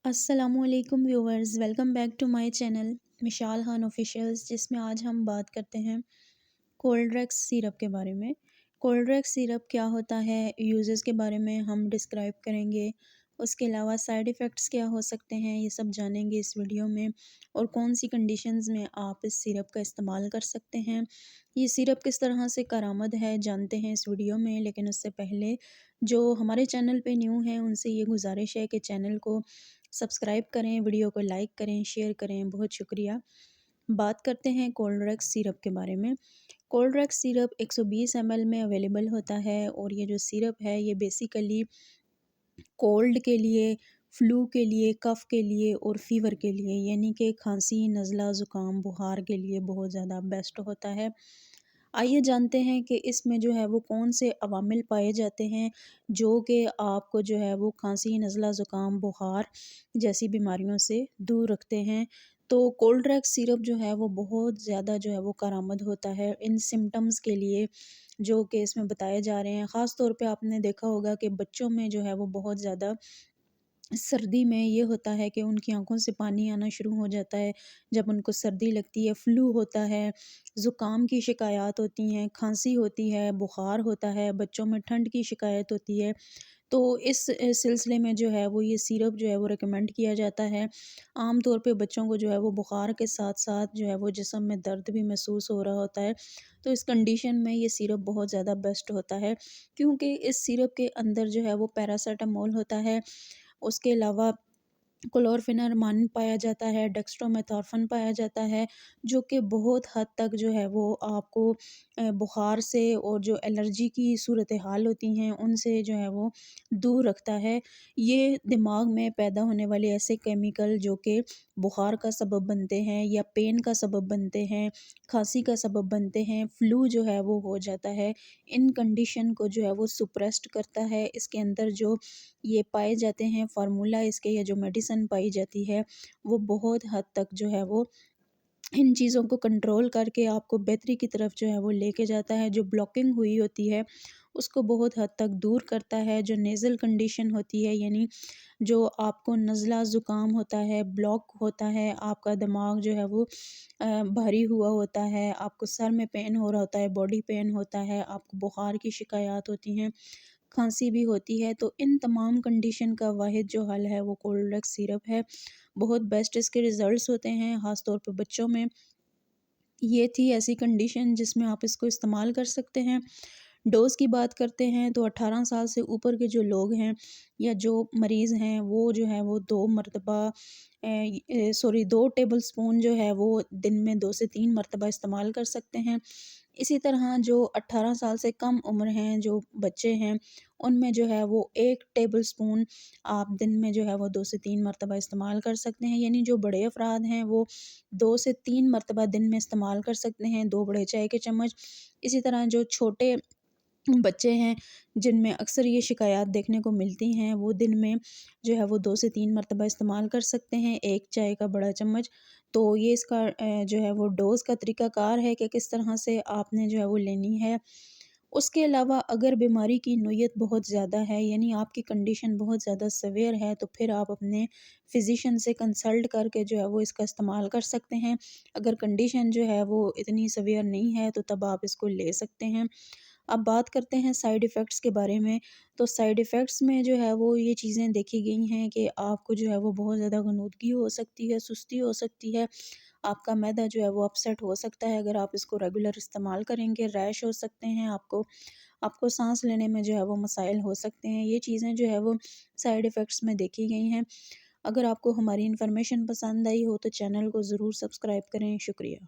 अस्सलामुअलैकुम viewers, welcome back to my channel Mishal Khan officials, जिसमें आज हम बात करते हैं कोल्ड रेक्स सिरप के बारे में। कोल्ड रेक्स सिरप क्या होता है, यूजेस के बारे में हम डिस्क्राइब करेंगे। उसके अलावा साइड इफ़ेक्ट्स क्या हो सकते हैं, ये सब जानेंगे इस वीडियो में। और कौन सी कंडीशंस में आप इस सिरप का इस्तेमाल कर सकते हैं। ये सिरप किस तरह से कारामद है, जानते हैं इस वीडियो में। लेकिन उससे पहले जो हमारे चैनल पे न्यू हैं, उनसे ये गुजारिश है कि चैनल को सब्सक्राइब करें, वीडियो को लाइक करें, शेयर करें। बहुत शुक्रिया। बात करते हैं कोल्ड रेक्स सिरप के बारे में। कोल्ड रेक्स सिरप 120 ml में अवेलेबल होता है और ये जो सिरप है ये बेसिकली कोल्ड के लिए, फ्लू के लिए, कफ़ के लिए और फ़ीवर के लिए, यानी कि खांसी, नज़ला, ज़ुकाम, बुखार के लिए बहुत ज़्यादा बेस्ट होता है। आइए जानते हैं कि इसमें जो है वो कौन से अवामिल पाए जाते हैं जो कि आपको जो है वो खांसी, नज़ला, ज़ुकाम, बुखार जैसी बीमारियों से दूर रखते हैं। तो कोल्ड रेक्स सिरप जो है वो बहुत ज़्यादा जो है वो कारामद होता है इन सिम्पटम्स के लिए जो कि इसमें बताए जा रहे हैं। ख़ास तौर पे आपने देखा होगा कि बच्चों में जो है वो बहुत ज़्यादा सर्दी में ये होता है कि उनकी आँखों से पानी आना शुरू हो जाता है जब उनको सर्दी लगती है, फ्लू होता है, ज़ुकाम की शिकायत होती हैं, खांसी होती है, बुखार होता है, बच्चों में ठंड की शिकायत होती है। तो इस सिलसिले में जो है वो ये सिरप जो है वो रिकमेंड किया जाता है। आम तौर पे बच्चों को जो है वो बुखार के साथ-साथ जो है वो जिस्म में दर्द भी महसूस हो रहा होता है। तो इस कंडीशन में ये सिरप बहुत ज़्यादा बेस्ट होता है, क्योंकि इस सिरप के अंदर जो है वो पैरासिटामोल होता है। उसके अलावा क्लोरफेनरमान पाया जाता है, डेक्स्ट्रोमेथोर्फन पाया जाता है, जो कि बहुत हद तक जो है वो आपको बुखार से और जो एलर्जी की सूरत हाल होती हैं, उनसे जो है वो दूर रखता है। ये दिमाग में पैदा होने वाले ऐसे केमिकल जो कि बुखार का सबब बनते हैं या पेन का सबब बनते हैं, खाँसी का सबब बनते हैं, फ्लू जो है वो हो जाता है, इन कंडीशन को जो है वो सुप्रेस्ड करता है। इसके अंदर जो ये पाए जाते हैं फार्मूला इसके, या जो मेडिसिन पाई जाती है, वो बहुत हद तक जो है वो इन चीज़ों को कंट्रोल करके आपको बेहतरी की तरफ जो है वो लेके जाता है। जो ब्लॉकिंग हुई होती है उसको बहुत हद तक दूर करता है। जो नेज़ल कंडीशन होती है, यानी जो आपको नज़ला ज़ुकाम होता है, ब्लॉक होता है, आपका दिमाग जो है वो भारी हुआ होता है, आपको सर में पेन हो रहा होता है, बॉडी पेन होता है, आपको बुखार की शिकायत होती हैं, खांसी भी होती है, तो इन तमाम कंडीशन का वाहिद जो हल है वो कोल्ड रेक्स सिरप है। बहुत बेस्ट इसके रिज़ल्ट्स होते हैं, ख़ास तौर पे बच्चों में। ये थी ऐसी कंडीशन जिसमें आप इसको इस्तेमाल कर सकते हैं। डोज़ की बात करते हैं तो 18 साल से ऊपर के जो लोग हैं या जो मरीज़ हैं, वो जो है वो 2 मरतबा 2 टेबल स्पून जो है वो दिन में 2 से 3 मरतबा इस्तेमाल कर सकते हैं। इसी तरह जो 18 साल से कम उम्र हैं, जो बच्चे हैं, उनमें जो है वो 1 टेबल स्पून आप दिन में जो है वो 2 से 3 मरतबा इस्तेमाल कर सकते हैं। यानी जो बड़े अफ़राद हैं वो 2 से 3 मरतबा दिन में इस्तेमाल कर सकते हैं, 2 बड़े चाय के चम्मच। इसी तरह जो छोटे बच्चे हैं, जिनमें अक्सर ये शिकायत देखने को मिलती हैं, वो दिन में जो है वो 2 से 3 मरतबा इस्तेमाल कर सकते हैं, 1 चाय का बड़ा चम्मच। तो ये इसका जो है वो डोज़ का तरीक़ाकार है कि किस तरह से आपने जो है वो लेनी है। उसके अलावा अगर बीमारी की नोयत बहुत ज़्यादा है, यानी आपकी कंडीशन बहुत ज़्यादा सीवियर है, तो फिर आप अपने फ़िज़िशियन से कंसल्ट करके जो है वो इसका इस्तेमाल कर सकते हैं। अगर कंडीशन जो है वो इतनी सीवियर नहीं है, तो तब आप इसको ले सकते हैं। अब बात करते हैं साइड इफ़ेक्ट्स के बारे में। तो साइड इफ़ेक्ट्स में जो है वो ये चीज़ें देखी गई हैं कि आपको जो है वो बहुत ज़्यादा गनुदगी हो सकती है, सुस्ती हो सकती है, आपका मैदा जो है वो अपसेट हो सकता है अगर आप इसको रेगुलर इस्तेमाल करेंगे, रैश हो सकते हैं आपको, आपको साँस लेने में जो है वो मसाइल हो सकते हैं। ये चीज़ें जो है वो साइड इफ़ेक्ट्स में देखी गई हैं। अगर आपको हमारी इन्फॉर्मेशन पसंद आई हो तो चैनल को ज़रूर सब्सक्राइब करें। शुक्रिया।